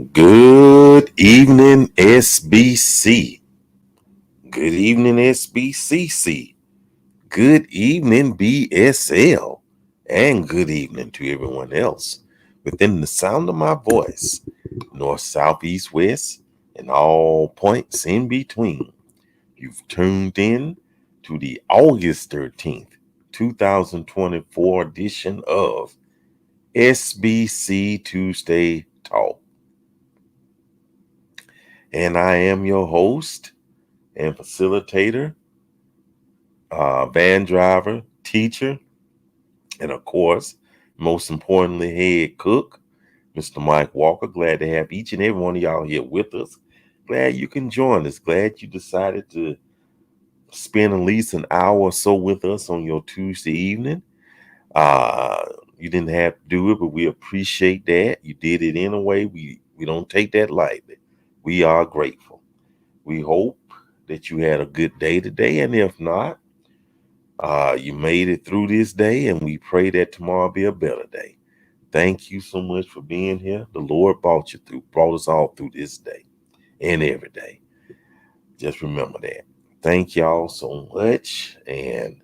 Good evening, SBC. Good evening, SBCC. Good evening, BSL. And good evening to everyone else within the sound of my voice, north, south, east, west, and all points in between. You've tuned in to the August 13th, 2024 edition of SBC Tuesday Talk. And I am your host and facilitator, van driver, teacher, and of course, most importantly, head cook, Mr. Mike Walker. Glad to have each and every one of y'all here with us. Glad you can join us. Glad you decided to spend at least an hour or so with us on your Tuesday evening. Uh, you didn't have to do it, but we appreciate that. You did it anyway. We don't take that lightly. We are grateful. We hope that you had a good day today, and if not, you made it through this day, and we pray that tomorrow be a better day. Thank you so much for being here. The Lord brought us all through this day and every day. Just remember that. Thank y'all so much, and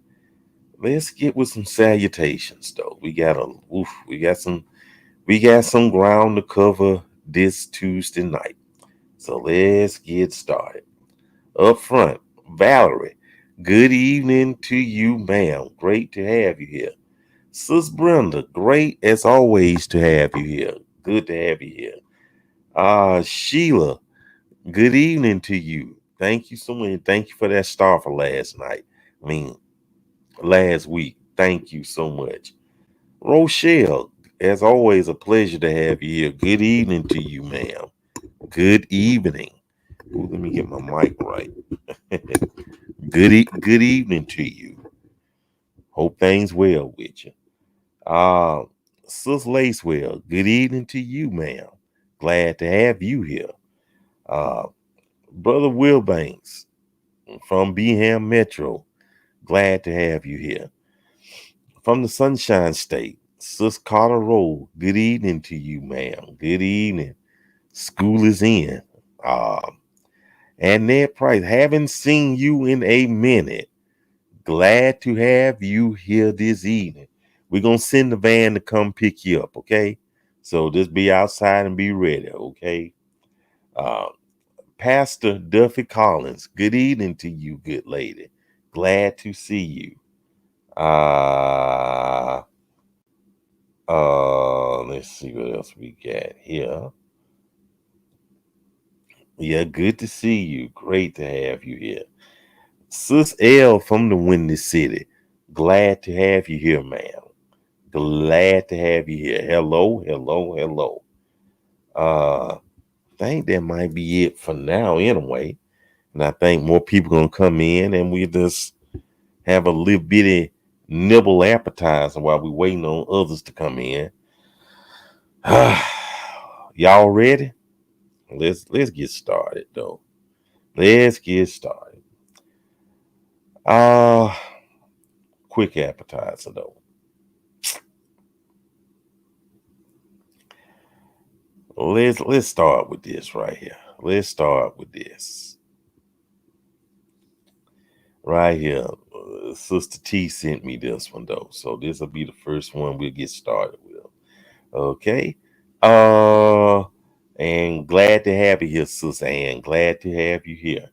let's get with some salutations though. We got some ground to cover this Tuesday night. So let's get started. Up front, Valerie, good evening to you, ma'am. Great to have you here. Sis Brenda, great as always to have you here. Good to have you here. Sheila, good evening to you. Thank you so much. Thank you for that star for last night. Last week. Thank you so much. Rochelle, as always, a pleasure to have you here. Good evening to you, ma'am. Good evening. Ooh, let me get my mic right. Good evening to you. Hope things well with you. Sis Lacewell, good evening to you, ma'am. Glad to have you here. Uh, Brother Wilbanks from Beham Metro, glad to have you here. From the Sunshine State, Sis Carter Road, good evening to you, ma'am. Good evening. School is in. And Ned Price, haven't seen you in a minute. Glad to have you here this evening. We're going to send the van to come pick you up, okay? So just be outside and be ready, okay? Pastor Duffy Collins, good evening to you, good lady. Glad to see you. Let's see what else we got here. Yeah, good to see you. Great to have you here. Sis L from the Windy City, glad to have you here, ma'am. Glad to have you here. Hello. I think that might be it for now anyway. And I think more people gonna come in and we just have a little bitty nibble appetizer while we waiting on others to come in. Y'all ready? Let's get started though. Let's get started. Quick appetizer though. Let's start with this right here. Let's start with this right here. Sister T sent me this one though, so this will be the first one we'll get started with. Okay. And glad to have you here, Sister Ann. Glad to have you here.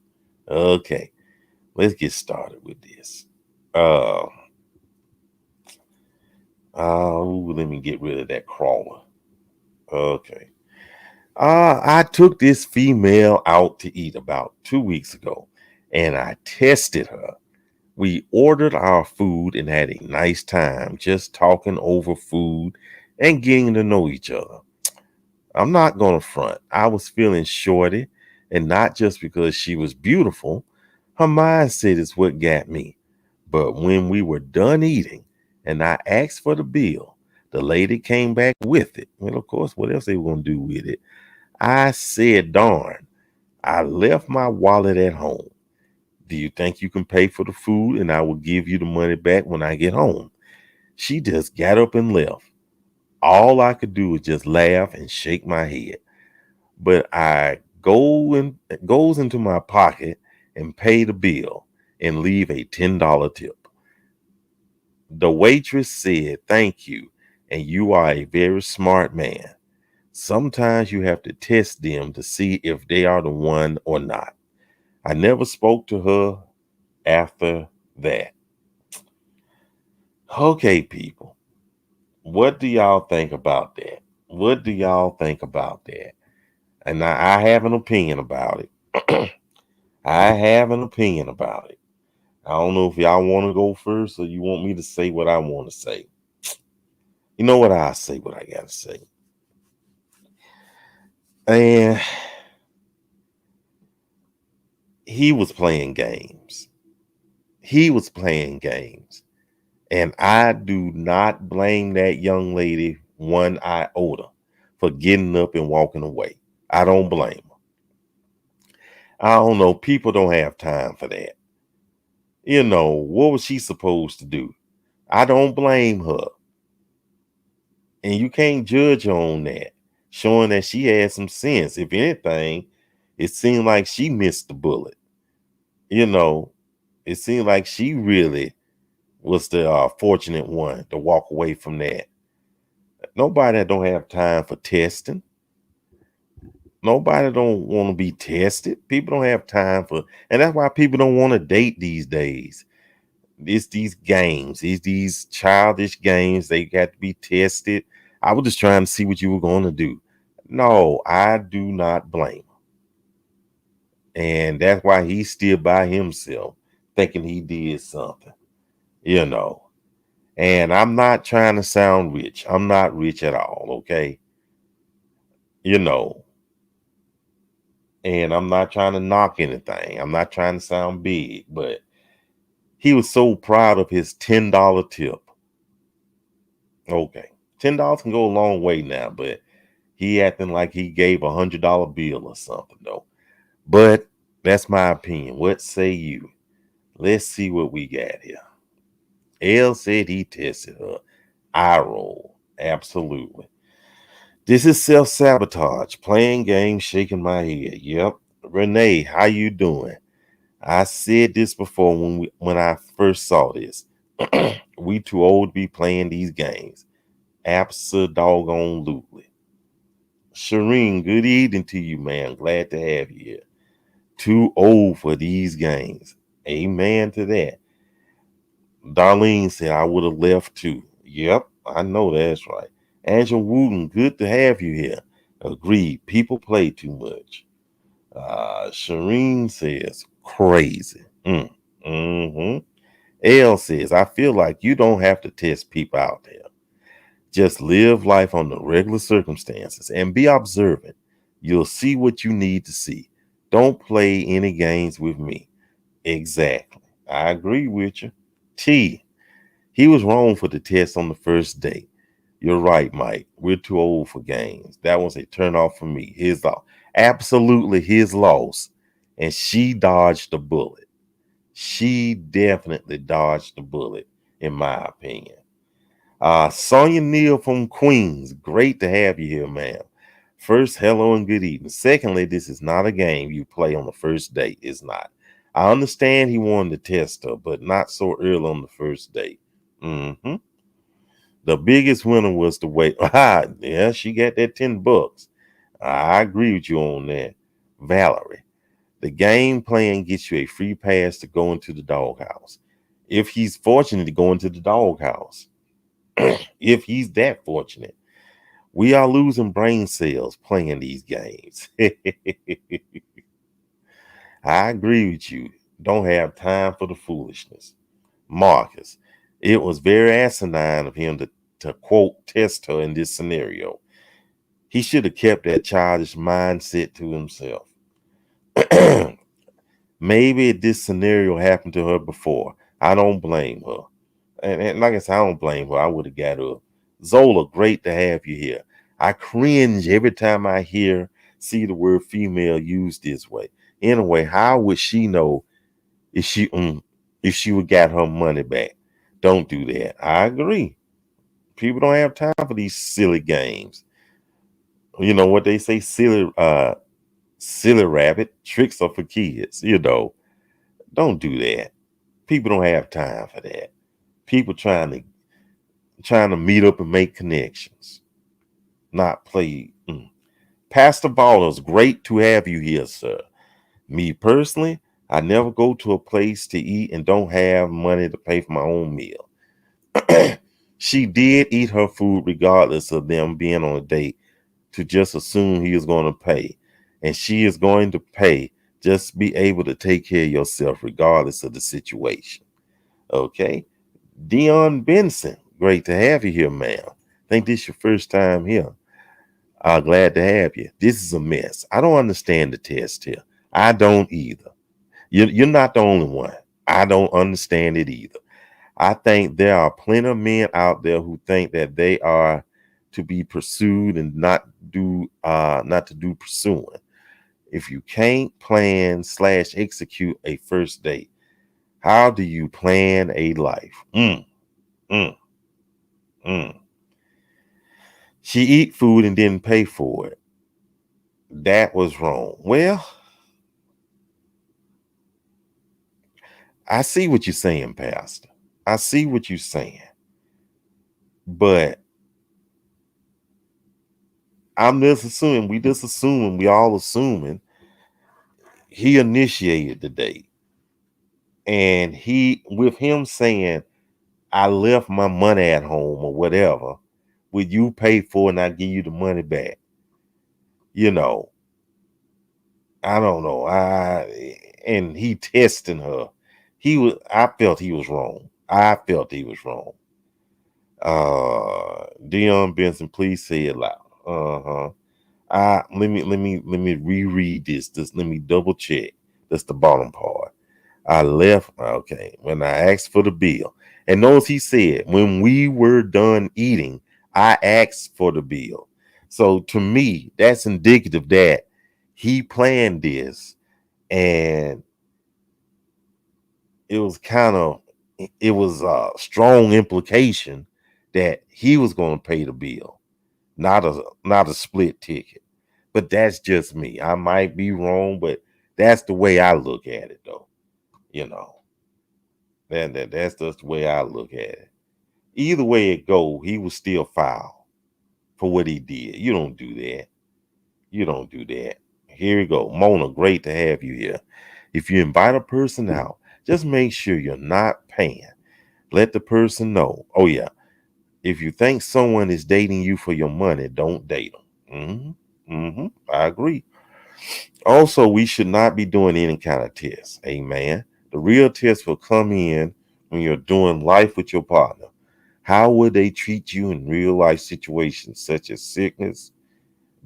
Okay, let's get started with this. Let me get rid of that crawler. Okay. I took this female out to eat about 2 weeks ago, and I tested her. We ordered our food and had a nice time just talking over food and getting to know each other. I'm not going to front. I was feeling shorty, and not just because she was beautiful. Her mindset is what got me. But when we were done eating and I asked for the bill, the lady came back with it. Well, of course, what else they were going to do with it? I said, darn, I left my wallet at home. Do you think you can pay for the food and I will give you the money back when I get home? She just got up and left. All I could do was just laugh and shake my head. but I goes into my pocket and pay the bill and leave a $10 tip. The waitress said, "Thank you, and you are a very smart man. Sometimes you have to test them to see if they are the one or not." I never spoke to her after that. Okay, people, what do y'all think about that? What do y'all think about that? And I have an opinion about it. I have an opinion about it. I don't know if y'all want to go first or you want me to say what I want to say. You know what? I say what I got to say. And he was playing games. He was playing games. And I do not blame that young lady one iota for getting up and walking away. I don't blame her. I don't know. People don't have time for that. You know, what was she supposed to do? I don't blame her. And you can't judge her on that, showing that she had some sense. If anything, it seemed like she missed the bullet. You know, it seemed like she really was the fortunate one to walk away from that. Nobody don't have time for testing. Nobody don't want to be tested. People don't have time for, and that's why people don't want to date these days. It's these games, it's these childish games. They got to be tested. I was just trying to see what you were going to do. No, I do not blame him. And that's why he's still by himself, thinking he did something, you know. And I'm not trying to sound rich. I'm not rich at all, okay? You know, and I'm not trying to knock anything. I'm not trying to sound big, but he was so proud of his $10 tip. Okay. $10 can go a long way now, but he acting like he gave $100 bill or something, though. But that's my opinion. What say you? Let's see what we got here. L said he tested her. I roll. Absolutely. This is self-sabotage. Playing games, shaking my head. Yep. Renee, how you doing? I said this before when I first saw this. We too old to be playing these games. Absolutely. Shireen, good evening to you, man. Glad to have you here. Too old for these games. Amen to that. Darlene said I would have left too. Yep, I know that's right. Angela Wooten, good to have you here. Agreed. People play too much. Shireen says crazy. Mm-hmm. L says I feel like you don't have to test people out there. Just live life on the regular circumstances and be observant. You'll see what you need to see. Don't play any games with me. Exactly. I agree with you. T. He was wrong for the test on the first date. You're right, Mike. We're too old for games. That was a turnoff for me. His loss. Absolutely his loss. And she dodged the bullet. She definitely dodged the bullet, in my opinion. Sonia Neal from Queens. Great to have you here, ma'am. First, hello and good evening. Secondly, this is not a game you play on the first date. It's not. I understand he wanted to test her, but not so early on the first date. Mm-hmm. The biggest winner was the wait. Yeah, she got that $10. I agree with you on that. Valerie, the game plan gets you a free pass to go into the doghouse. If he's fortunate to go into the doghouse, if he's that fortunate, we are losing brain cells playing these games. I agree with you. Don't have time for the foolishness. Marcus, it was very asinine of him to quote test her in this scenario. He should have kept that childish mindset to himself. Maybe this scenario happened to her before. I don't blame her. And like I said, I don't blame her. I would have got up. Zola, great to have you here. I cringe every time I see the word female used this way. Anyway, how would she know if she would got her money back? Don't do that. I agree. People don't have time for these silly games. You know what they say, silly rabbit, tricks are for kids. Don't do that. People don't have time for that. People trying to meet up and make connections, not play. Pastor Ballers, great to have you here, sir. Me personally, I never go to a place to eat and don't have money to pay for my own meal. She did eat her food regardless of them being on a date, to just assume he is going to pay. And she is going to pay. Just be able to take care of yourself regardless of the situation. Okay. Dion Benson, great to have you here, ma'am. Think this your first time here. Glad to have you. This is a mess. I don't understand the test here. I don't either. You're not the only one. I don't understand it either. I think there are plenty of men out there who think that they are to be pursued and not to do pursuing. If you can't plan / execute a first date, how do you plan a life? Mm, mm. She eat food and didn't pay for it. That was wrong. Well, I see what you're saying, Pastor. I see what you're saying. But we all assuming he initiated the date. And with him saying, I left my money at home or whatever, would you pay for it and I give you the money back? I don't know. And he testing her. I felt he was wrong. Dion Benson, please say it loud. Let me reread this. Let me double check. That's the bottom part. I left. Okay. When I asked for the bill. And notice he said, when we were done eating, I asked for the bill. So to me, that's indicative that he planned this, and it was a strong implication that he was going to pay the bill, not a split ticket. But that's just me. I might be wrong, but that's the way I look at it, though. That's just the way I look at it. Either way it go, he was still foul for what he did. You don't do that. You don't do that. Here we go. Mona, great to have you here. If you invite a person out, just make sure you're not paying. Let the person know. Oh, yeah. If you think someone is dating you for your money, don't date them. I agree. Also, we should not be doing any kind of test. Amen. The real test will come in when you're doing life with your partner. How would they treat you in real life situations such as sickness,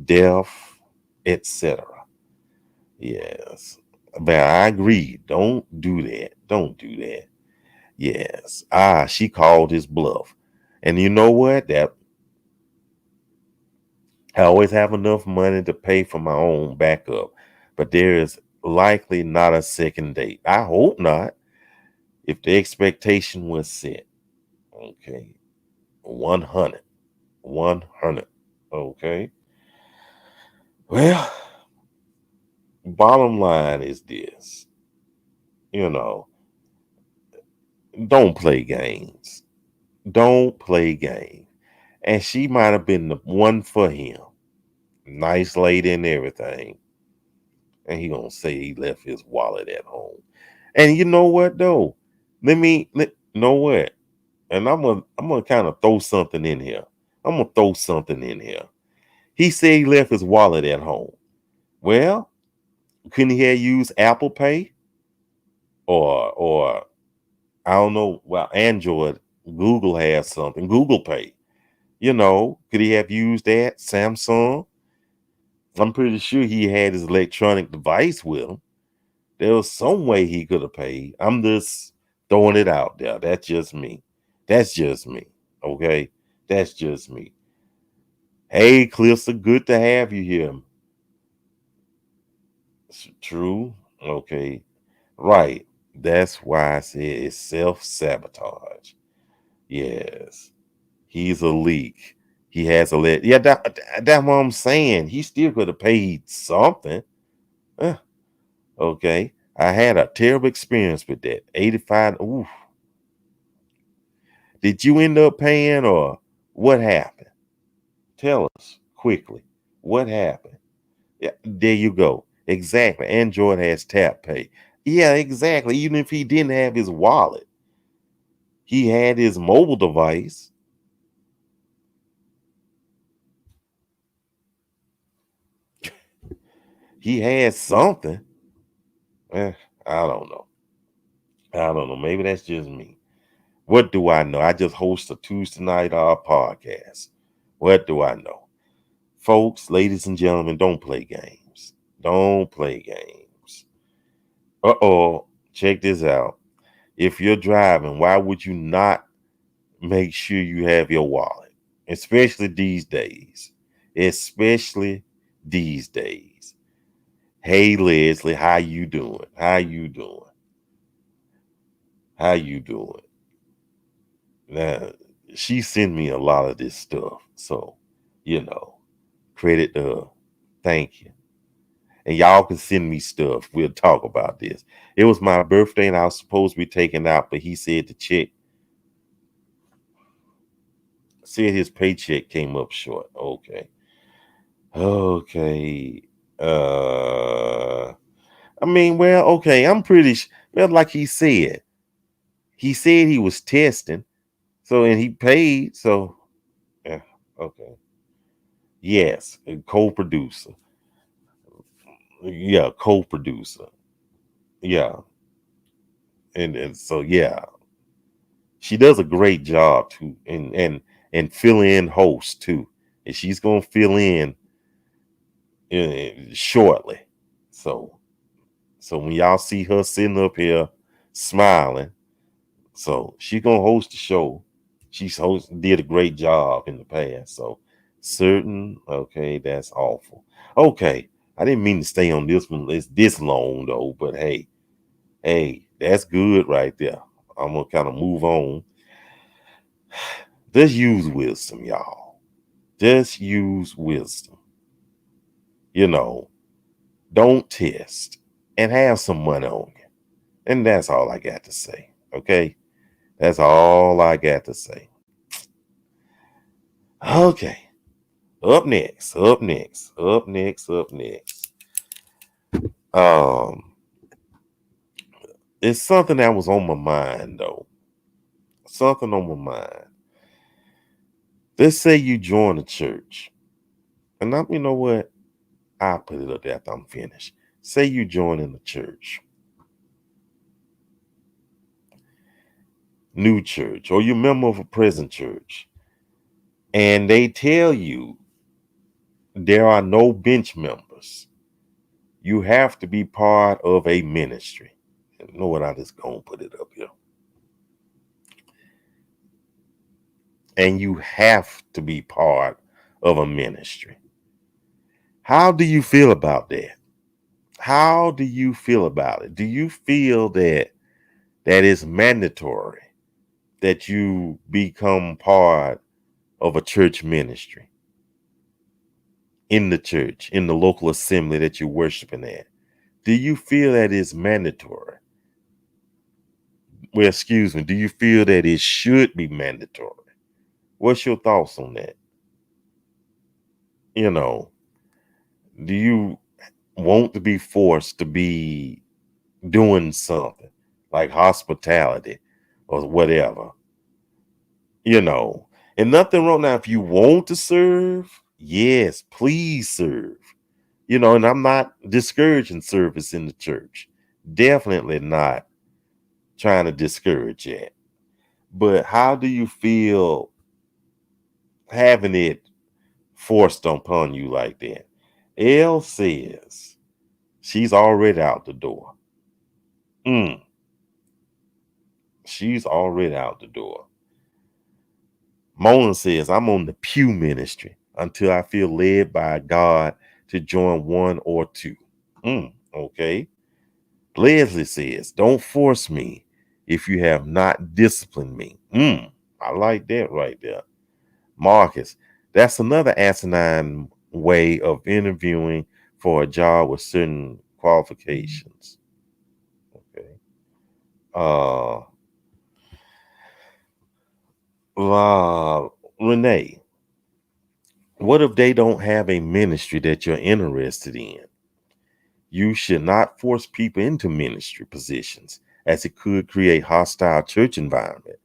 death, etc.? Yes. But I agree. Don't do that. Don't do that. Yes. She called his bluff. And you know what? That I always have enough money to pay for my own backup. But there is likely not a second date. I hope not. If the expectation was set. Okay. 100. 100. Okay. Well, bottom line is this. Don't play games. Don't play games. And she might have been the one for him. Nice lady and everything. And he gonna say he left his wallet at home. And you know what though? Know what? And I'm gonna kind of throw something in here. He said he left his wallet at home. Well, couldn't he have used Apple Pay? Or I don't know. Well, Android, Google has something. Google Pay. Could he have used that? Samsung? I'm pretty sure he had his electronic device with him. There was some way he could have paid. I'm just throwing it out there. That's just me. Okay? That's just me. Hey, Clifton, good to have you here. True. Okay. Right. That's why I said it's self-sabotage. Yes. He's a leak. He has a let. Yeah, that's what I'm saying. He still could have paid something. Uh, okay. I had a terrible experience with that. 85. Ooh. Did you end up paying or what happened? Tell us quickly. What happened? Yeah, there you go. Exactly. Android has tap pay. Yeah, exactly. Even if he didn't have his wallet, he had his mobile device. He had something. Eh, I don't know. I don't know. Maybe that's just me. What do I know? I just host a Tuesday night podcast. What do I know? Folks, ladies and gentlemen, don't play games. Don't play games. Uh-oh. Check this out. If you're driving, why would you not make sure you have your wallet? Especially these days. Especially these days. Hey Leslie, how you doing? How you doing? How you doing? Now, she sent me a lot of this stuff. So, credit to her. Thank you. And y'all can send me stuff. We'll talk about this. It was my birthday and I was supposed to be taken out, but he said the check said his paycheck came up short. Okay. Okay. Uh okay. I'm pretty well, like he said. He said he was testing. So and he paid. So yeah, okay. Yes, a co-producer. Yeah, co-producer. Yeah. And so yeah, she does a great job too, and fill in host too, and she's gonna fill in shortly. So when y'all see her sitting up here smiling, so she's gonna host the show. Did a great job in the past. So certain, okay, that's awful. Okay, I didn't mean to stay on this one. It's this long though, but hey, that's good right there. I'm gonna kind of move on. Just use wisdom, y'all. Just use wisdom. Don't test and have some money on you. And that's all I got to say. Okay. That's all I got to say. Okay. Up next. Um, it's something that was on my mind though. Something on my mind. Let's say you join a church. And you know what? I'll put it up there after I'm finished. Say you join in the church. New church, or you're a member of a present church. And they tell you there are no bench members. You have to be part of a ministry. You know what? I just gonna put it up here. And you have to be part of a ministry. How do you feel about that? How do you feel about it? Do you feel that is mandatory that you become part of a church ministry in the church, in the local assembly that you're worshiping at? Do you feel that is mandatory? Well, excuse me. Do you feel that it should be mandatory? What's your thoughts on that? Do you want to be forced to be doing something like hospitality or whatever? And nothing wrong now. If you want to serve, yes, please serve. And I'm not discouraging service in the church. Definitely not trying to discourage it. But how do you feel having it forced upon you like that? Elle says she's already out the door. She's already out the door. Mona says, I'm on the pew ministry until I feel led by God to join one or two. Okay. Leslie says, don't force me if you have not disciplined me. I like that right there. Marcus, That's another asinine way of interviewing for a job with certain qualifications. Okay. Uh, Renee, what if they don't have a ministry that you're interested in? You should not force people into ministry positions, as it could create hostile church environment.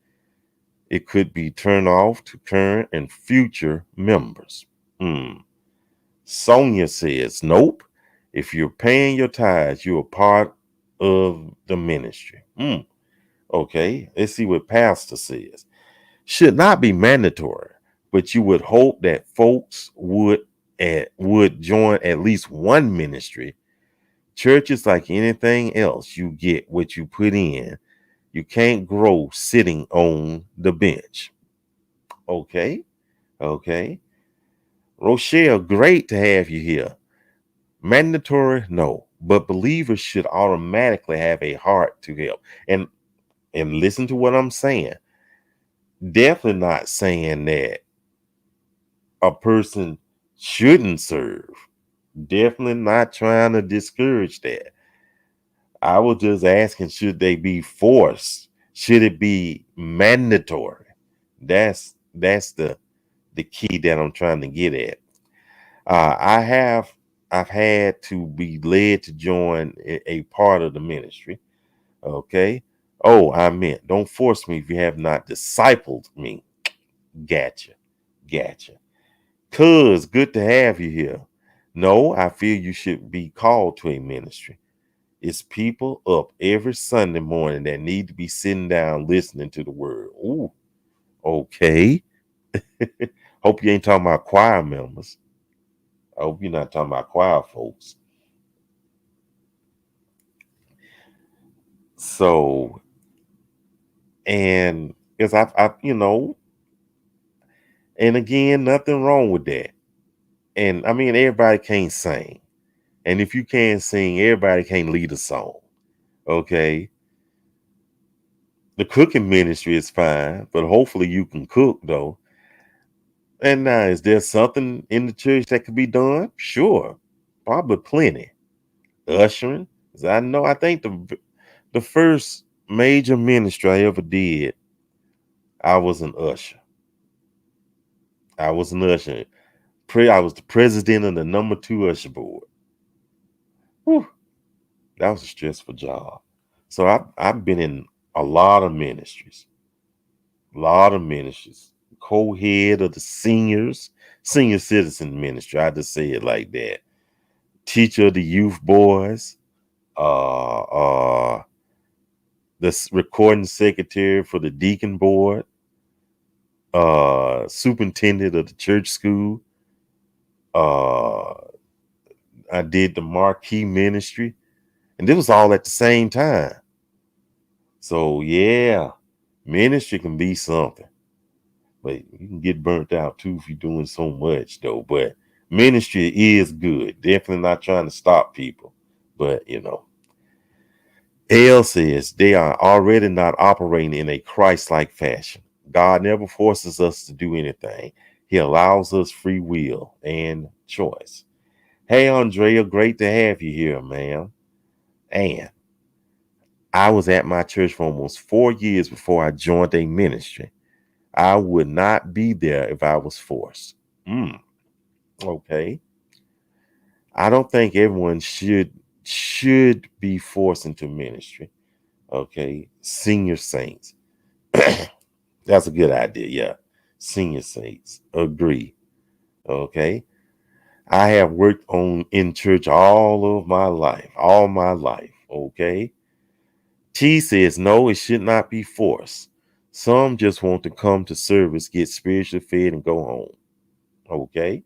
It could be turned off to current and future members. Sonia says, nope. If you're paying your tithes, you're a part of the ministry. Okay, let's see what Pastor says. Should not be mandatory, but you would hope that folks would join at least one ministry. Church is like anything else. You get what you put in. You can't grow sitting on the bench. Okay. Rochelle, great to have you here. Mandatory, no, but believers should automatically have a heart to help. And listen to what I'm saying. Definitely not saying that a person shouldn't serve. Definitely not trying to discourage that. I was just asking, should they be forced? Should it be mandatory? That's the key that I'm trying to get at. I've had to be led to join a part of the ministry. Okay. Oh, I meant, don't force me if you have not discipled me. Gotcha. Cuz, good to have you here. No, I feel you should be called to a ministry. It's people up every Sunday morning that need to be sitting down listening to the word. Ooh, okay. Hope you ain't talking about choir members. I hope you're not talking about choir folks. So, and because and again, nothing wrong with that. And I mean, everybody can't sing. And if you can't sing, everybody can't lead a song. Okay. The cooking ministry is fine, but hopefully you can cook though. And now, is there something in the church that could be done? Sure. Probably plenty. Ushering. 'Cause I think the first major ministry I ever did, I was an usher. I was an usher. I was the president of the number 2 usher board. Whew, that was a stressful job. So I've been in a lot of ministries. Co-head of the senior citizen ministry. I just say it like that. Teacher of the youth boys. The recording secretary for the deacon board. Superintendent of the church school. I did the marquee ministry, and this was all at the same time. So yeah, ministry can be something, but you can get burnt out too if you're doing so much though. But ministry is good. Definitely not trying to stop people, but L says they are already not operating in a Christ-like fashion. God never forces us to do anything. He allows us free will and choice. Hey, Andrea, great to have you here, ma'am. And I was at my church for almost 4 years before I joined a ministry. I would not be there if I was forced. Okay. I don't think everyone should be forced into ministry. Okay. Senior saints. That's a good idea. Yeah. Senior saints. Agree. Okay. I have worked in church all my life. Okay. T says, no, it should not be forced. Some just want to come to service, get spiritually fed, and go home. Okay.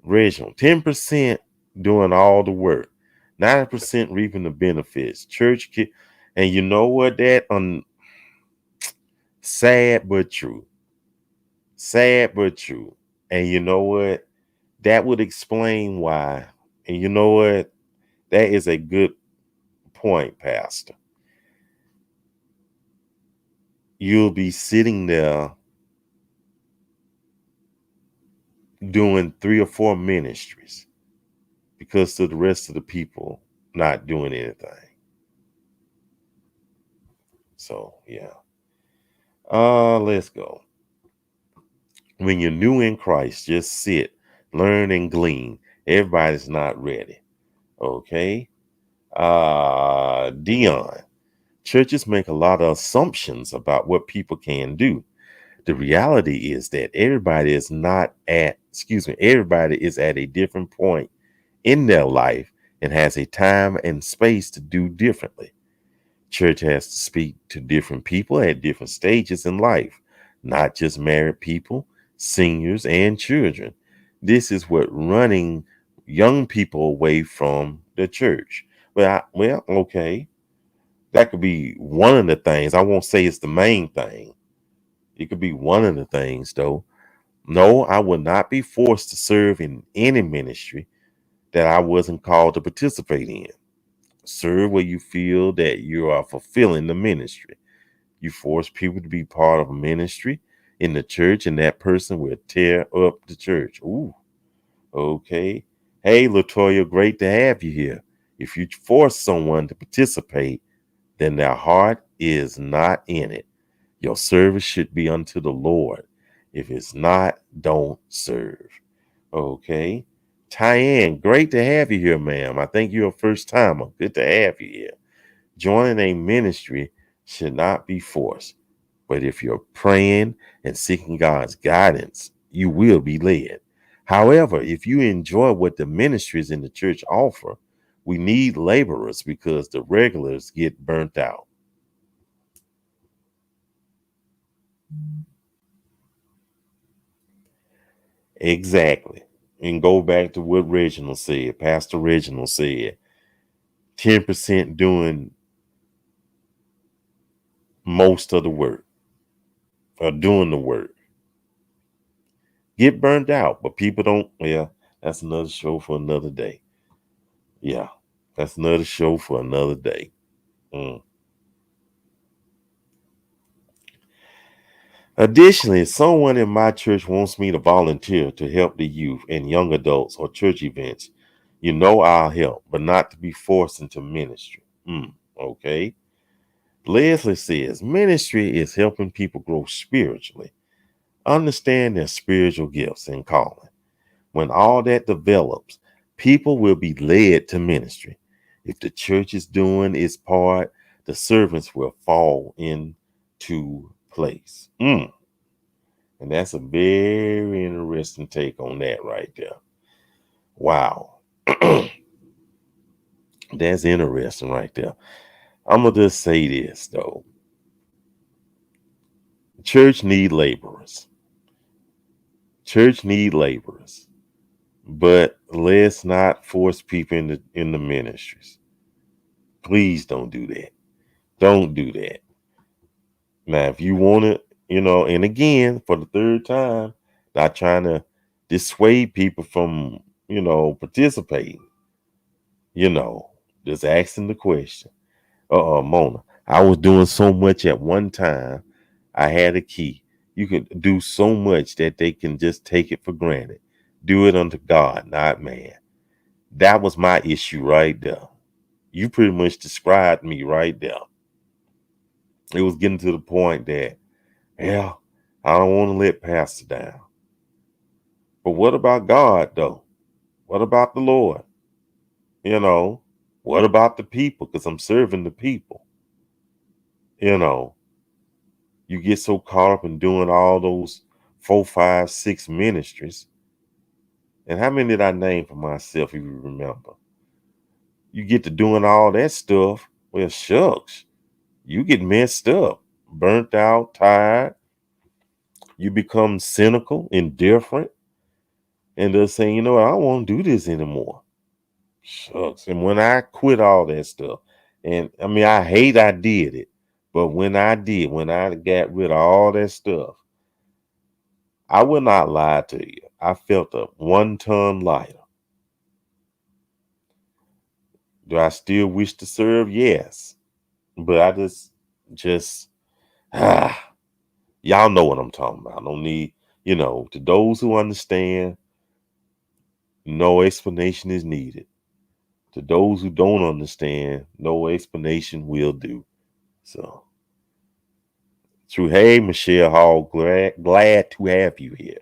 Reginald, 10% doing all the work, 90% reaping the benefits. And you know what? That sad but true. Sad but true. And you know what? That would explain why. And you know what? That is a good point, Pastor. You'll be sitting there doing 3 or 4 ministries because of the rest of the people not doing anything. So yeah. Let's go. When you're new in Christ, just sit, learn, and glean. Everybody's not ready. Okay. Dion. Churches make a lot of assumptions about what people can do. The reality is that everybody is at a different point in their life and has a time and space to do differently. Church has to speak to different people at different stages in life, not just married people, seniors, and children. This is what running young people away from the church. Okay, that could be one of the things. I won't say it's the main thing. It could be one of the things, though. No, I will not be forced to serve in any ministry that I wasn't called to participate in. Serve where you feel that you are fulfilling the ministry. You force people to be part of a ministry in the church, and that person will tear up the church. Ooh, okay. Hey, Latoya, great to have you here. If you force someone to participate, then their heart is not in it. Your service should be unto the Lord. If it's not, don't serve. Okay. Tyann, great to have you here, ma'am. I think you're a first timer. Good to have you here. Joining a ministry should not be forced. But if you're praying and seeking God's guidance, you will be led. However, if you enjoy what the ministries in the church offer, we need laborers because the regulars get burnt out. Exactly. And go back to what Reginald said, Pastor Reginald said, 10% doing most of the work or doing the work. Get burned out, but people don't. Yeah, that's another show for another day. Yeah, that's another show for another day. Mm. Additionally, someone in my church wants me to volunteer to help the youth and young adults or church events. You know I'll help, but not to be forced into ministry. Okay. Leslie says ministry is helping people grow spiritually, understand their spiritual gifts and calling. When all that develops, people will be led to ministry. If the church is doing its part, the servants will fall into place. And that's a very interesting take on that right there. Wow. That's interesting right there. I'm going to just say this, though. Church need laborers. Church need laborers. But let's not force people in the ministries. Please don't do that. Don't do that. Now, if you want to, and again, for the third time, not trying to dissuade people from, participating, just asking the question. Mona, I was doing so much at one time. I had a key. You could do so much that they can just take it for granted. Do it unto God, not man. That was my issue right there. You pretty much described me right there. It was getting to the point that, yeah, I don't want to let Pastor down. But what about God, though? What about the Lord? What about the people? Because I'm serving the people. You get so caught up in doing all those 4, 5, 6 ministries. And how many did I name for myself, if you remember? You get to doing all that stuff. Well, shucks, you get messed up, burnt out, tired. You become cynical, indifferent, and just saying, I don't want to do this anymore. Shucks. And when I quit all that stuff, and I mean, I hate I did it, but when I got rid of all that stuff, I will not lie to you. I felt a 1-ton lighter. Do I still wish to serve? Yes. But I just, y'all know what I'm talking about. I don't need, to those who understand, No explanation is needed. To those who don't understand, no explanation will do. So, true. Hey, Michelle Hall, glad to have you here.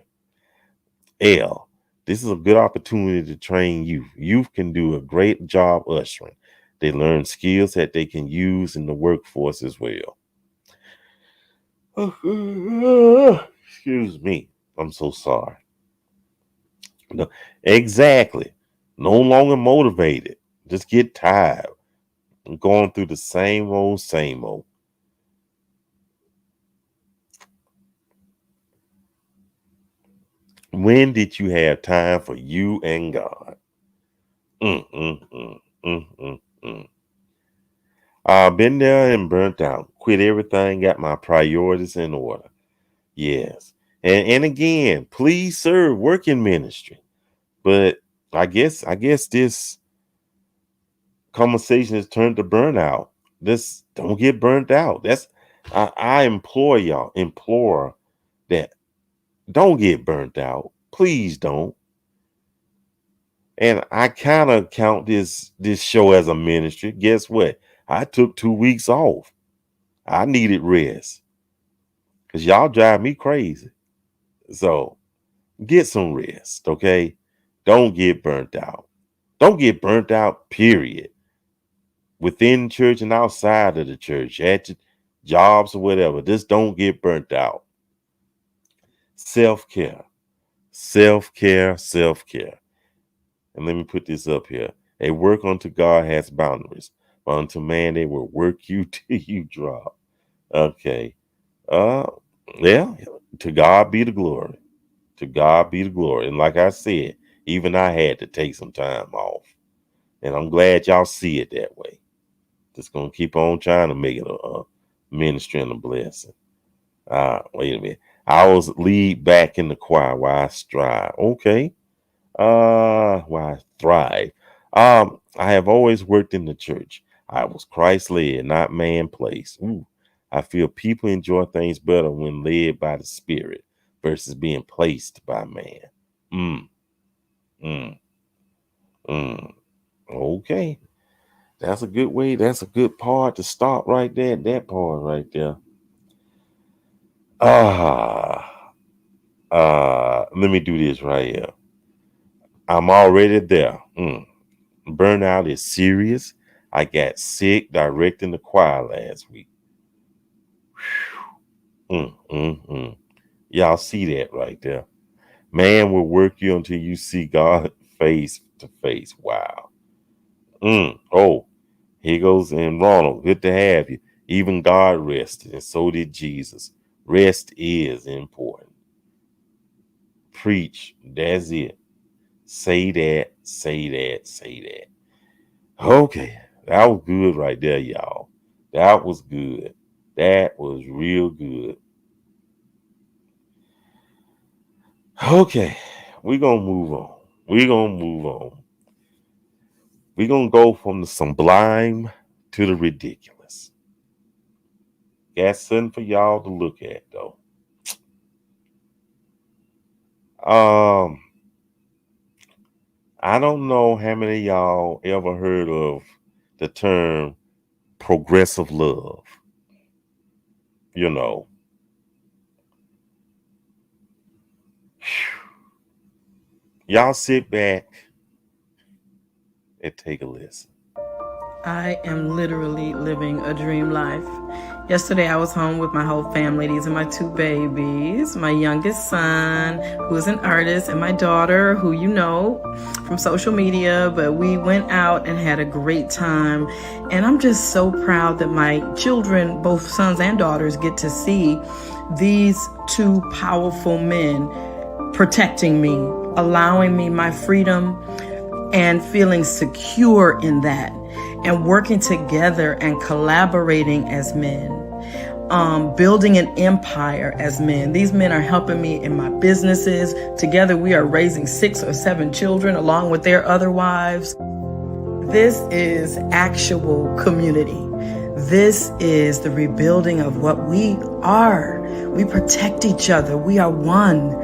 L, this is a good opportunity to train youth. Youth can do a great job ushering. They learn skills that they can use in the workforce as well. Excuse me. I'm so sorry. No, exactly. No longer motivated. Just get tired. I'm going through the same old, same old. When did you have time for you and God? I've been there and burnt out. Quit everything, got my priorities in order. Yes. And again, please serve, work in ministry. But I guess this conversation has turned to burnout. This don't get burnt out. I implore that don't get burnt out. Please don't. And I kind of count this show as a ministry. Guess what? I took 2 weeks off. I needed rest. Because y'all drive me crazy. So get some rest, okay? Don't get burnt out. Don't get burnt out, period. Within church and outside of the church, at your jobs or whatever. Just don't get burnt out. Self-care. Self-care, self-care. And let me put this up here. A work unto God has boundaries, but unto man they will work you till you drop. Okay. Yeah, to God be the glory. To God be the glory. And like I said, even I had to take some time off. And I'm glad y'all see it that way. Just gonna keep on trying to make it a ministry and a blessing. Wait a minute. I was lead back in the choir while I strive. Okay. While I thrive. I have always worked in the church. I was Christ-led, not man-placed. I feel people enjoy things better when led by the Spirit versus being placed by man. Okay. That's a good way. That's a good part to stop right there. That part right there. Let me do this right here. I'm already there. Burnout is serious. I got sick directing the choir last week. Y'all see that right there. Man will work you until you see God face to face. Wow. Oh, here goes and Ronald. Good to have you. Even God rested, and so did Jesus. Rest is important. Preach. That's it. Say that, say that, say that. Okay. That was good right there, y'all. That was good. That was real good. Okay. We're going to move on. We're going to go from the sublime to the ridiculous. Got something for y'all to look at, though. I don't know how many of y'all ever heard of the term progressive love. You know. Y'all sit back and take a listen. I am literally living a dream life. Yesterday I was home with my whole family. These are my 2 babies, my youngest son, who is an artist, and my daughter, who you know from social media, but we went out and had a great time. And I'm just so proud that my children, both sons and daughters, get to see these 2 powerful men protecting me, allowing me my freedom, and feeling secure in that, and working together and collaborating as men, building an empire as men. These men are helping me in my businesses. Together we are raising 6 or 7 children along with their other wives. This is actual community. This is the rebuilding of what we are. We protect each other. We are one.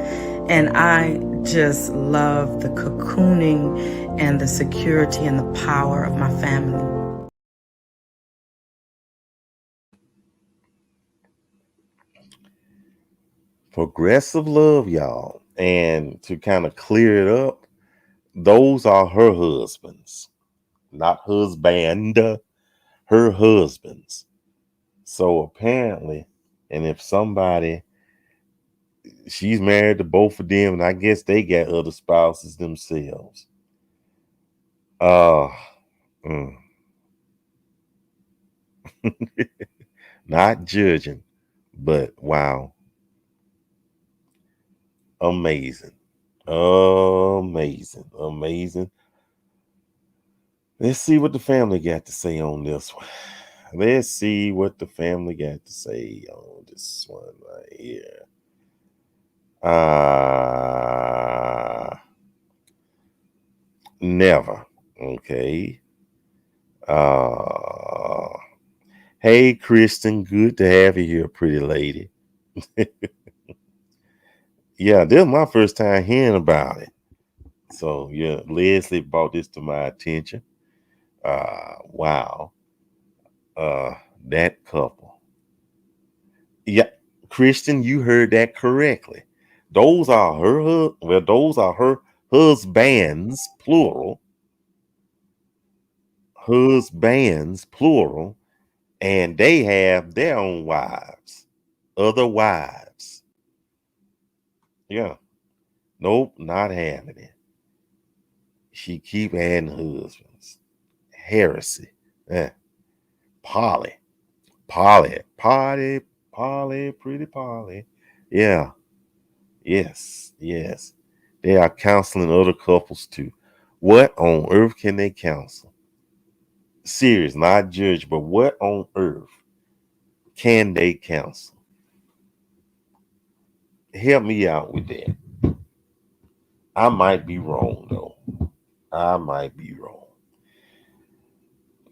And I just love the cocooning and the security and the power of my family. Progressive love, y'all. And to kind of clear it up, those are her husbands, not husband, her husbands. So apparently, and if somebody, she's married to both of them, and I guess they got other spouses themselves. Uh, mm. Not judging, but wow, amazing, amazing, amazing. Let's see what the family got to say on this one. Let's see what the family got to say on this one right here. Never. Okay. Uh Hey Kristen, good to have you here, pretty lady. Yeah, this is my first time hearing about it. So yeah, Leslie brought this to my attention. Wow. Uh that couple. Yeah, Christian, you heard that correctly. Those are her husbands, plural. Husbands, plural, and they have their own wives, other wives. Yeah, nope, not having it. She keep adding husbands. Heresy. Eh. Polly, Polly, pretty Polly. Yeah, yes. They are counseling other couples too. What on earth can they counsel? Serious, not judge, but what on earth can they counsel? Help me out with that. I might be wrong though. I might be wrong.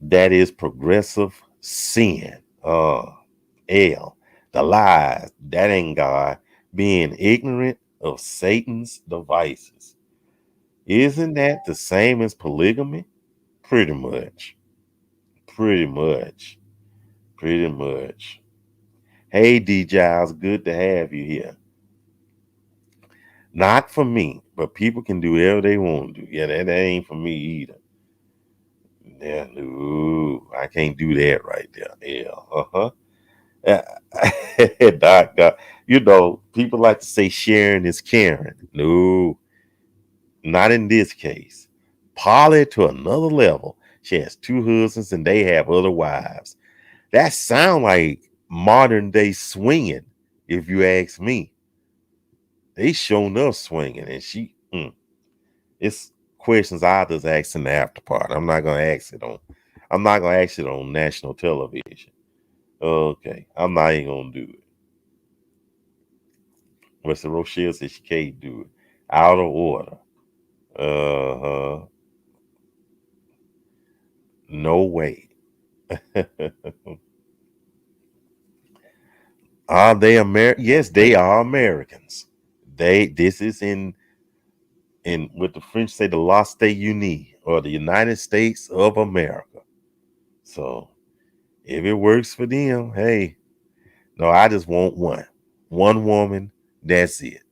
That is progressive sin. L. The lies. That ain't God. Being ignorant of Satan's devices. Isn't that the same as polygamy? Pretty much. Pretty much. Pretty much. Hey D Giles, good to have you here. Not for me, but people can do whatever they want to do. Yeah, that ain't for me either. Yeah, no, I can't do that right there. Yeah, Doc, you know, people like to say sharing is caring. No, not in this case. Polly to another level. She has two husbands and they have other wives. That sound like modern day swinging, if you ask me. They shown up swinging, and it's questions I just ask in the after part. I'm not gonna ask it on. I'm not gonna ask it on national television. Okay, I'm not even gonna do it. Mr. Rochelle says she can't do it. Out of order. Uh-huh. No way. Are they American? Yes, they are Americans. This is in what the French say, the La State Unie, or the United States of America. So if it works for them, hey, no, I just want one. One woman, that's it.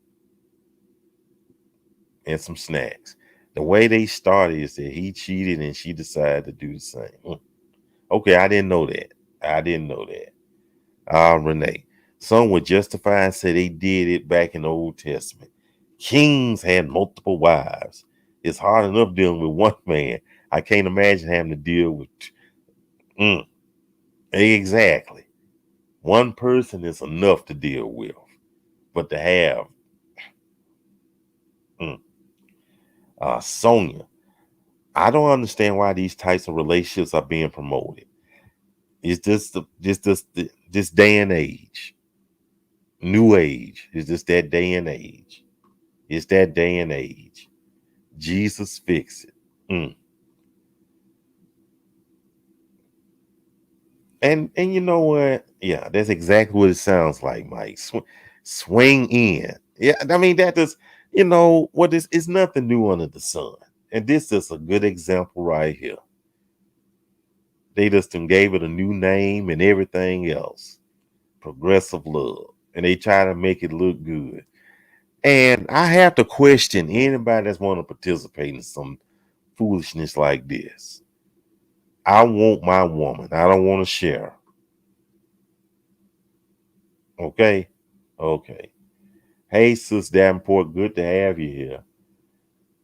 And some snacks. The way they started is that he cheated and she decided to do the same. Okay, I didn't know that. Renee. Some would justify and say they did it back in the Old Testament. Kings had multiple wives. It's hard enough dealing with one man. I can't imagine having to deal with exactly. One person is enough to deal with. But to have Sonia, I don't understand why these types of relationships are being promoted. It's just this day and age. New age. It's just that day and age. It's that day and age. Jesus fix it. And you know what? Yeah, that's exactly what it sounds like, Mike. Swing in. Yeah, I mean You know what is nothing new under the sun. And this is a good example right here. They just done gave it a new name and everything else. Progressive love. And they try to make it look good. And I have to question anybody that's want to participate in some foolishness like this. I want my woman. I don't want to share. Okay? Okay. Hey, Sis Davenport, good to have you here.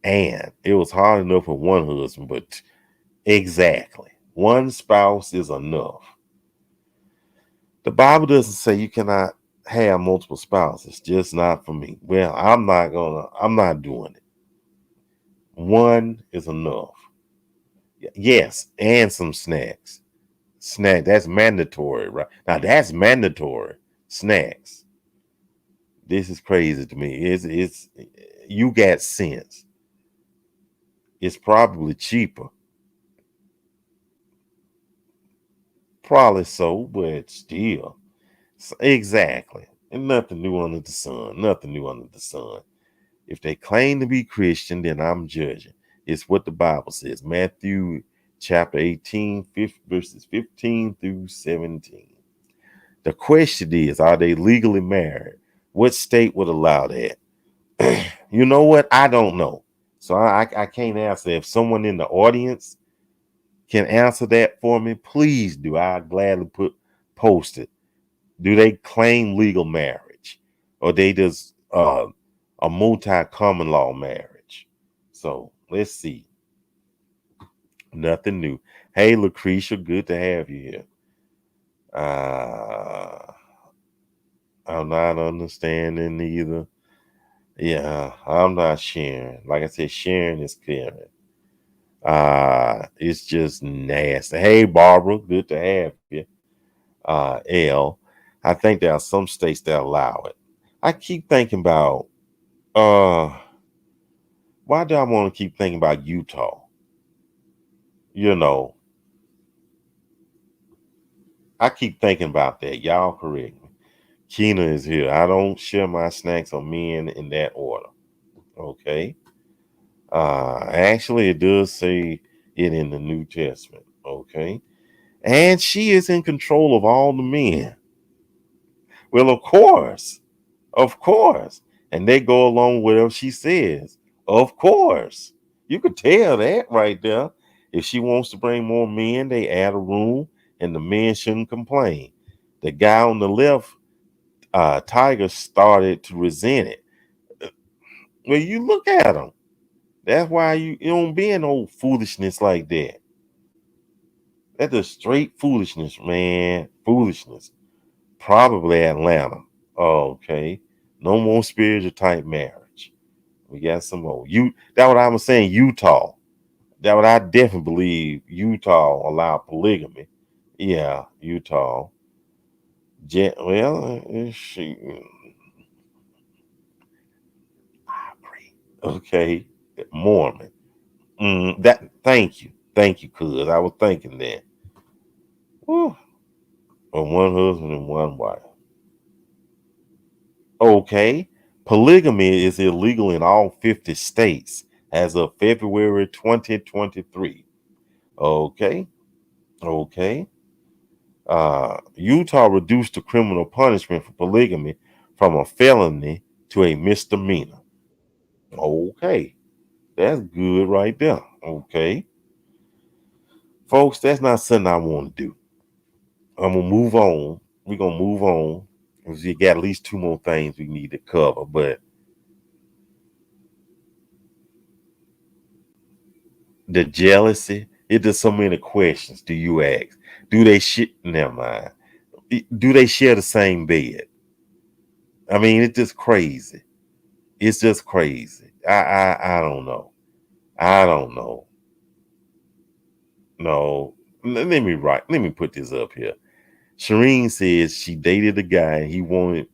And it was hard enough for one husband, but exactly. One spouse is enough. The Bible doesn't say you cannot have multiple spouses, just not for me. Well, I'm not doing it. One is enough. Yes, and some snacks. That's mandatory, right? Now that's mandatory. Snacks. This is crazy to me. It's you got sense. It's probably cheaper. Probably so, but still. Exactly. And nothing new under the sun. Nothing new under the sun. If they claim to be Christian, then I'm judging. It's what the Bible says. Matthew chapter 18, verses 15 through 17. The question is, are they legally married? What state would allow that? You know what? I don't know. So I can't answer. If someone in the audience can answer that for me, please do. I gladly post it. Do they claim legal marriage, or they just a multi-common law marriage? So let's see. Nothing new. Hey, Lucretia, good to have you here. I'm not understanding either. Yeah, I'm not sharing. Like I said, sharing is caring. It's just nasty. Hey, Barbara, good to have you. L. I think there are some states that allow it. I keep thinking about why do I want to keep thinking about Utah? You know, I keep thinking about that. Y'all correct me. Keena is here. I don't share my snacks or men in that order. Okay. Actually, it does say it in the New Testament. Okay. And she is in control of all the men. Well, of course. Of course. And they go along with whatever she says. Of course. You could tell that right there. If she wants to bring more men, they add a room and the men shouldn't complain. The guy on the left, Tiger, started to resent it. Well, you look at him. That's why you don't be in old foolishness like that. That's just straight foolishness, man. Foolishness. Probably Atlanta. Oh, okay. No more spiritual type marriage. We got some more. That what I was saying, Utah. That what I definitely believe Utah allow polygamy. Yeah, Utah. Well, she, I agree. Okay. Mormon. Thank you, cuz I was thinking that. Whew. Of one husband and one wife. Okay. Polygamy is illegal in all 50 states as of February 2023. Okay. Okay. Utah reduced the criminal punishment for polygamy from a felony to a misdemeanor. Okay. That's good right there. Okay. Folks, that's not something I want to do. I'm going to move on. We're going to move on. We got at least two more things we need to cover, but the jealousy, it's just so many questions. Do you ask? Do they never mind. Do they share the same bed? I mean, it's just crazy. It's just crazy. I don't know. I don't know. No. Let me put this up here. Shireen says she dated a guy and he wanted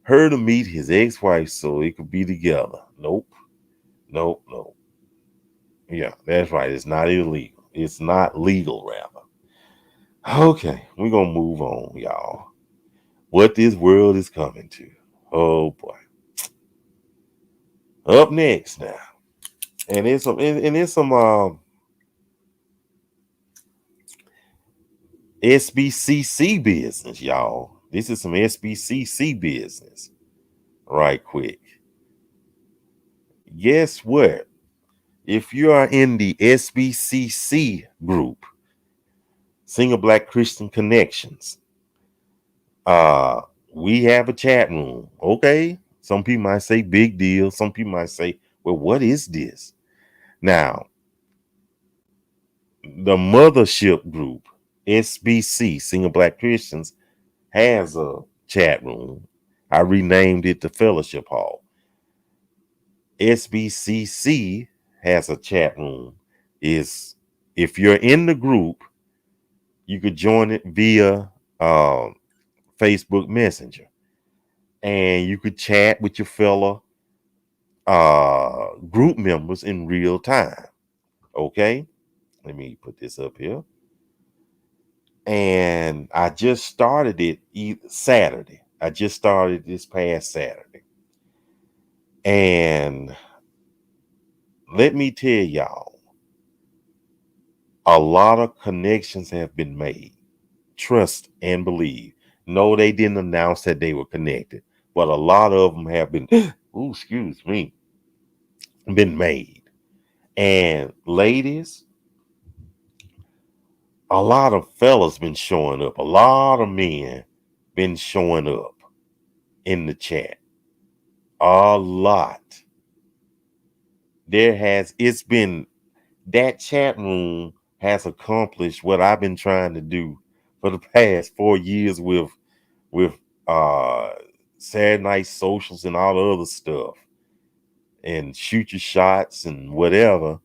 her to meet his ex-wife so they could be together. Nope. Nope. Nope. Yeah, that's right. It's not illegal. It's not legal, rather. Okay, we're gonna move on, y'all. What this world is coming to. Oh boy. Up next now, and it's some SBCC business, y'all. This is some SBCC business, right quick. Guess what? If you are in the SBCC group, Single Black Christian Connections, uh, we have a chat room. Okay. Some people might say big deal. Some people might say, well, what is this? Now, the mothership group, SBC, Single Black Christians, has a chat room. I renamed it the Fellowship Hall. SBCC has a chat room. Is if you're in the group, you could join it via Facebook Messenger, and you could chat with your fellow group members in real time. Okay, let me put this up here. And I just started it Saturday. I just started this past Saturday. And let me tell y'all, a lot of connections have been made. Trust and believe. No, they didn't announce that they were connected, but a lot of them have been, ooh, excuse me, been made. And ladies, a lot of fellas been showing up. A lot of men been showing up in the chat. A lot. It's been, that chat room has accomplished what I've been trying to do for the past 4 years with uh Saturday night socials and all the other stuff, and shoot your shots and whatever,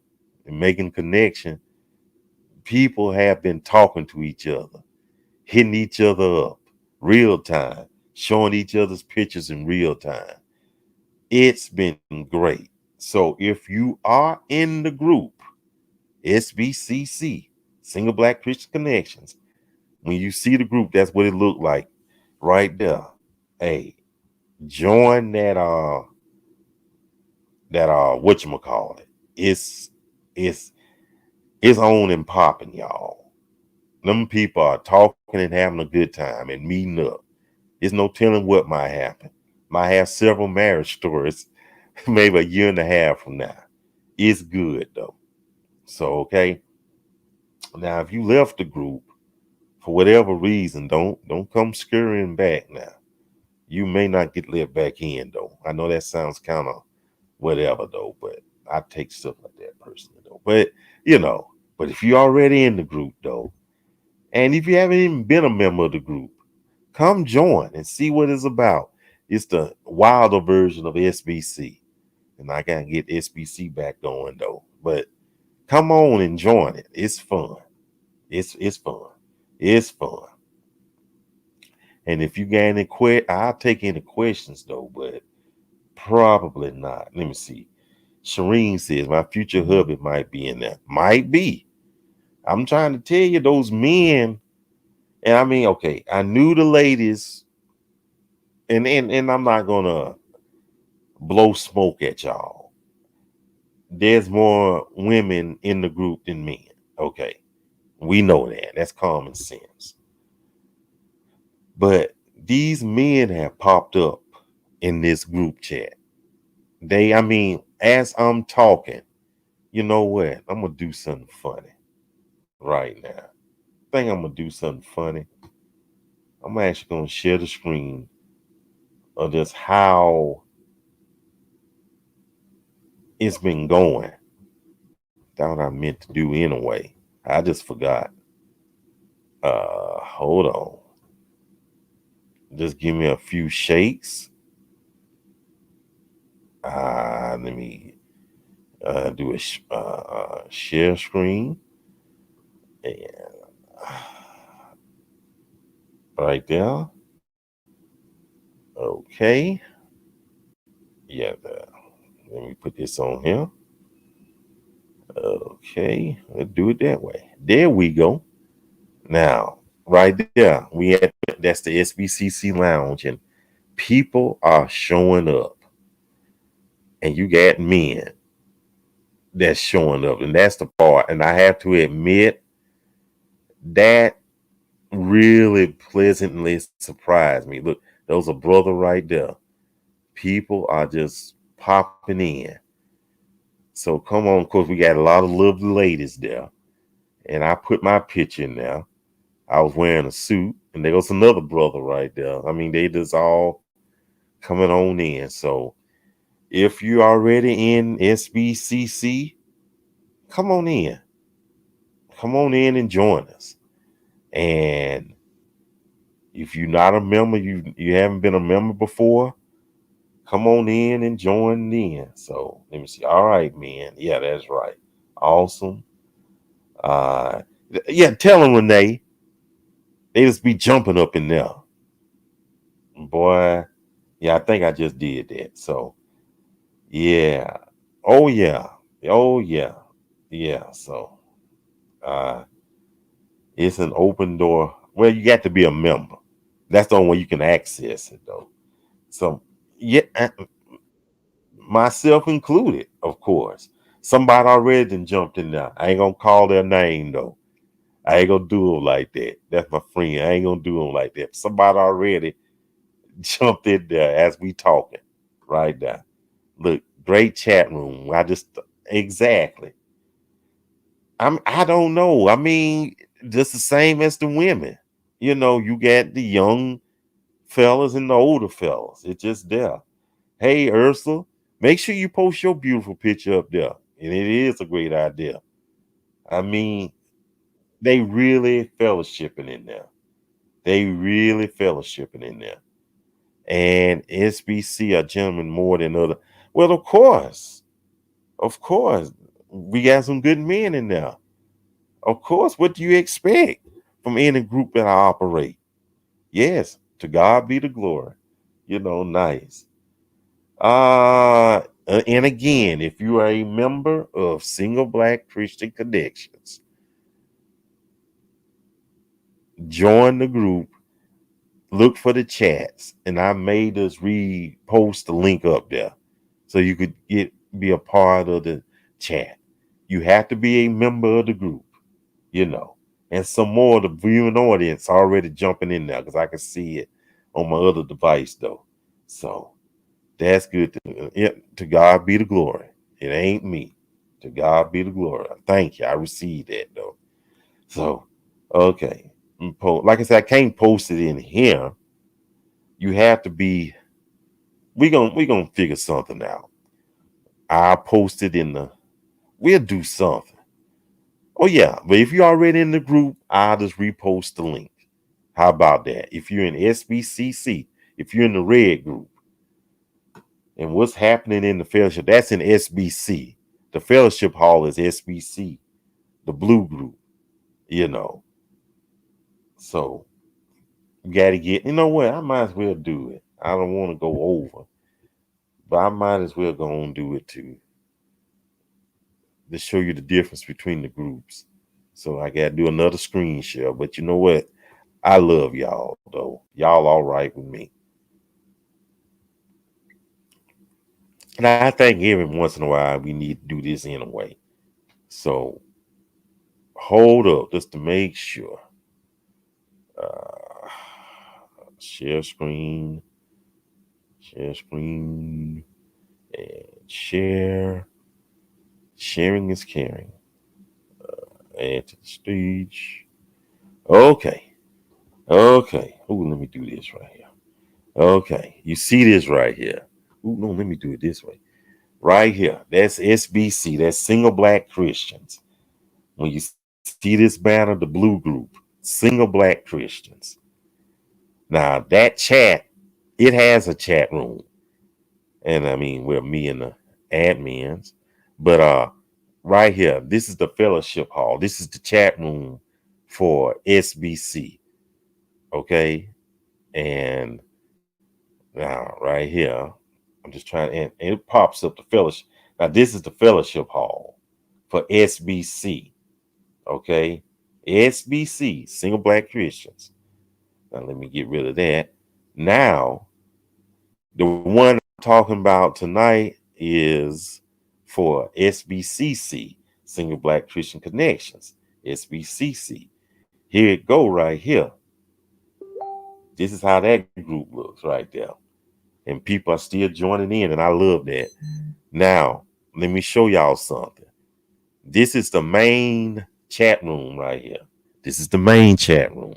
and making connection. People have been talking to each other, hitting each other up real time, showing each other's pictures in real time. It's been great. So if you are in the group, SBCC, Single Black Christian Connections, when you see the group, that's what it looked like right there. Hey, join that whatchamacallit. It's it's on and popping, y'all. Them people are talking and having a good time and meeting up. There's no telling what might happen. Might have several marriage stories maybe a year and a half from now. It's good though. So okay. Now if you left the group for whatever reason, don't come scurrying back now. You may not get let back in though. I know that sounds kind of whatever though, but I take stuff like that personally though. But you know, but if you're already in the group though, and if you haven't even been a member of the group, come join and see what it's about. It's the wilder version of SBC. And I gotta get SBC back going though. But come on and join it. It's fun. It's fun. It's fun. And if you got any I'll take any questions though, but probably not. Let me see. Shireen says my future hubby might be in there. Might be. I'm trying to tell you, those men, and I mean, okay, I knew the ladies, and I'm not gonna blow smoke at y'all. There's more women in the group than men. Okay. We know that. That's common sense. But these men have popped up in this group chat. I mean, as I'm talking, you know what? I'm gonna do something funny right now. I think I'm gonna do something funny. I'm actually gonna share the screen of just how it's been going. That's what I meant to do anyway. I just forgot. Hold on. Just give me a few shakes. Let me do a share screen. And right there. Okay. Yeah. Let me put this on here. Okay. Let's do it that way. There we go. Now, right there, that's the SBCC lounge, and people are showing up. and you got men that's showing up, and that's the part. And I have to admit that really pleasantly surprised me. Look, those are brother right there. People are just popping in. So come on, of course, we got a lot of lovely ladies there. And I put my picture in there. I was wearing a suit, and there was another brother right there. I mean, they just all coming on in. So if you're already in SBCC, come on in. Come on in and join us. And if you're not a member, you haven't been a member before, come on in and join in. So let me see. All right, man. Yeah, that's right. Awesome. Uh yeah, tell them, Renee, they just be jumping up in there. Boy, yeah, I think I just did that. So yeah. Oh yeah. Oh yeah. Yeah. So uh it's an open door. Well, you got to be a member. That's the only way you can access it though. So yeah, myself included, of course. Somebody already done jumped in there. I ain't gonna call their name though. I ain't gonna do them like that. That's my friend. I ain't gonna do them like that. Somebody already jumped in there as we talking right now. Look, great chat room. I just exactly. I don't know. I mean, just the same as the women. You know, you got the young fellas and the older fellas. It's just there. Hey, Ursula, make sure you post your beautiful picture up there. And it is a great idea. I mean, they really fellowshipping in there. They really fellowshipping in there. And SBC are gentlemen more than other. Well, of course. Of course. We got some good men in there. Of course. What do you expect from any group that I operate? Yes, to God be the glory. You know, nice. And again, if you are a member of Single Black Christian Connections, join the group, look for the chats, and I made us repost the link up there so you could be a part of the chat. You have to be a member of the group, you know. And some more of the viewing audience already jumping in there because I can see it on my other device though. So that's good. To God be the glory. It ain't me. To God be the glory. Thank you. I received that though. So, okay. Like I said, I can't post it in here. You have to be. We gonna figure something out. I'll post it in the. We'll do something. Oh yeah, but if you're already in the group, I'll just repost the link. How about that? If you're in SBCC, if you're in the red group, and what's happening in the fellowship, that's in SBC. The fellowship hall is SBC, the blue group, you know. So you got to get, you know what? I might as well do it. I don't want to go over, but I might as well go and do it too to show you the difference between the groups. So I got to do another screen share. But you know what? I love y'all, though. Y'all all right with me. And I think every once in a while we need to do this anyway. So hold up just to make sure. Uh, share screen, and share. Sharing is caring. Add to the stage. Okay. Okay. Oh, let me do this right here. Okay. You see this right here. Oh, no, let me do it this way. Right here. That's SBC. That's Single Black Christians. When you see this banner, the blue group, Single Black Christians. Now, that chat, it has a chat room. And I mean, we're me and the admins. But right here, this is the fellowship hall. This is the chat room for SBC. Okay. And now right here, I'm just trying and it pops up the fellowship. Now, this is the fellowship hall for SBC. Okay. SBC, Single Black Christians. Now let me get rid of that. Now, the one I'm talking about tonight is for SBCC, Single Black Christian Connections, SBCC. Here it go right here. This is how that group looks right there. And people are still joining in, and I love that. Now, let me show y'all something. This is the main chat room right here. This is the main chat room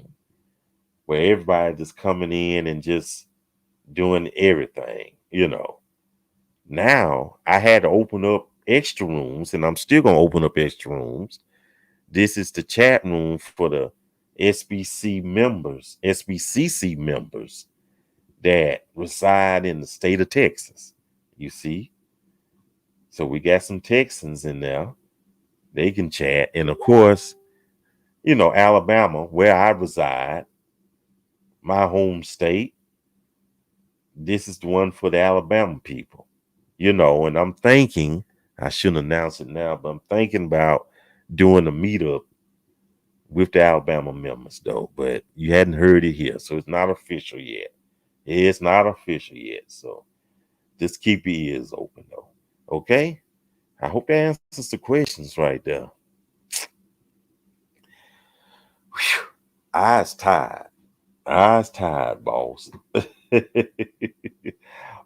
where everybody just coming in and just doing everything, Now, I had to open up extra rooms, and I'm still going to open up extra rooms. This is the chat room for the SBCC members that reside in the state of Texas. You see? So we got some Texans in there. They can chat. And of course, Alabama, where I reside, my home state, this is the one for the Alabama people. And I'm thinking, I shouldn't announce it now, but I'm thinking about doing a meetup with the Alabama members, though. But you hadn't heard it here, so it's not official yet. It's not official yet, so just keep your ears open, though. Okay? I hope that answers the questions right there. Whew. Eyes tired, boss.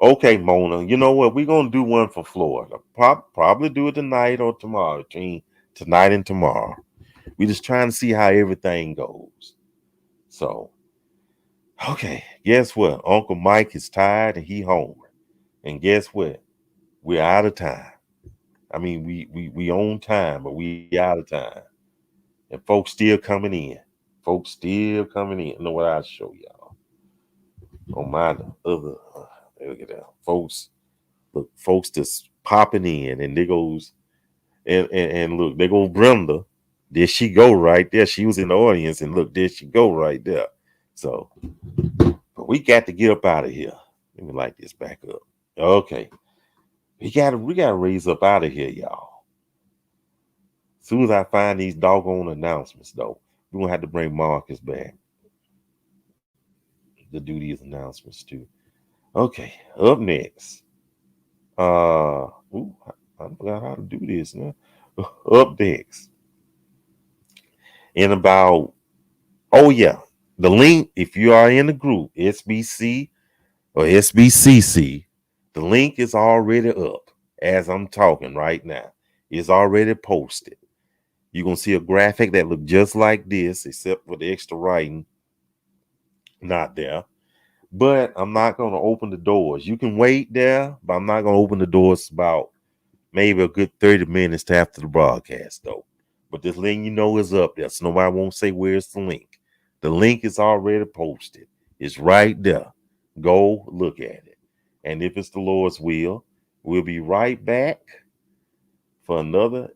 Okay, Mona, you know what? We're going to do one for Florida. Probably do it tonight or tomorrow, between tonight and tomorrow. We're just trying to see how everything goes. So, okay, guess what? Uncle Mike is tired and he hungry. And guess what? We're out of time. I mean, we on time, but we out of time. And folks still coming in. You know what I'll show y'all? On my other, look at that. Folks just popping in, and there goes, and look, there goes Brenda. There she go right there. She was in the audience, and look, there she go right there. So, but we got to get up out of here. Let me light this back up. Okay. We gotta raise up out of here, y'all. As soon as I find these doggone announcements, though, we're gonna have to bring Marcus back to do these announcements too. Okay, up next. I forgot how to do this now. Up next. In about, the link, if you are in the group, SBC or SBCC, the link is already up as I'm talking right now. It's already posted. You're going to see a graphic that looks just like this, except for the extra writing not there. But I'm not going to open the doors. You can wait there, but I'm not going to open the doors about maybe a good 30 minutes after the broadcast, though. But this link, is up there, so nobody won't say where's the link. The link is already posted. It's right there. Go look at it. And if it's the Lord's will, we'll be right back for another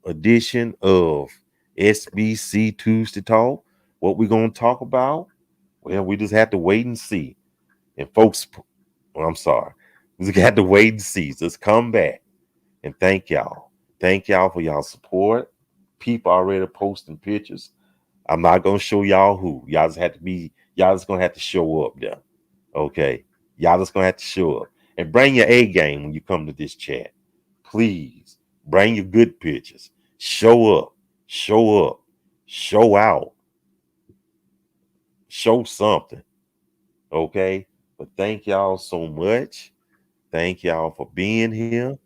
edition of SBC Tuesday Talk. What we're going to talk about? Well, we just have to wait and see. And folks, I'm sorry. We just have to wait and see. Just come back. And thank y'all. Thank y'all for y'all support. People already posting pictures. I'm not going to show y'all who. Y'all just going to have to show up there. Okay? Y'all just going to have to show up. And bring your A game when you come to this chat. Please. Bring your good pictures. Show up. Show up. Show out. Show something. Okay? But thank y'all so much. Thank y'all for being here.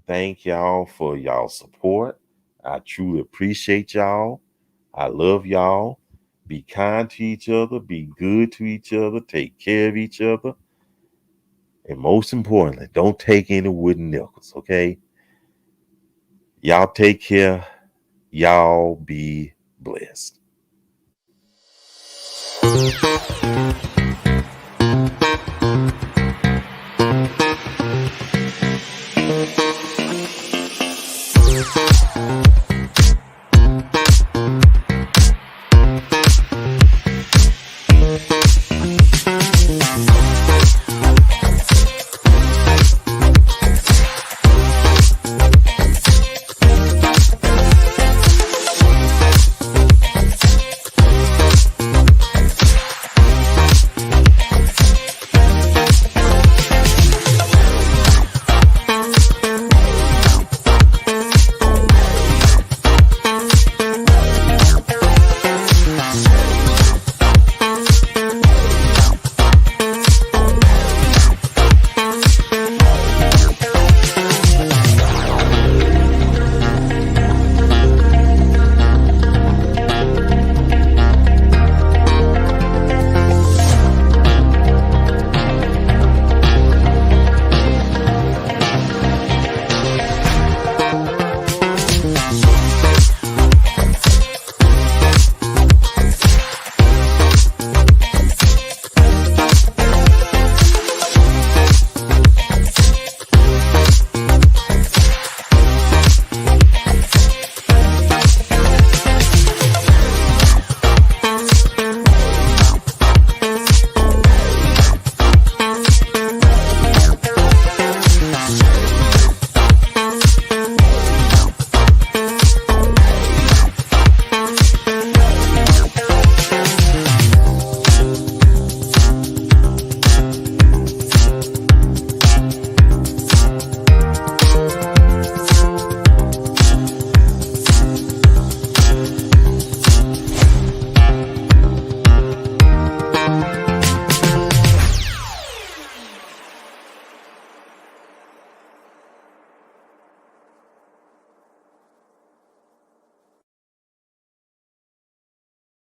Thank y'all for y'all support. I truly appreciate y'all. I love y'all. Be kind to each other. Be good to each other. Take care of each other. And most importantly, don't take any wooden nickels, okay? Y'all take care. Y'all be blessed.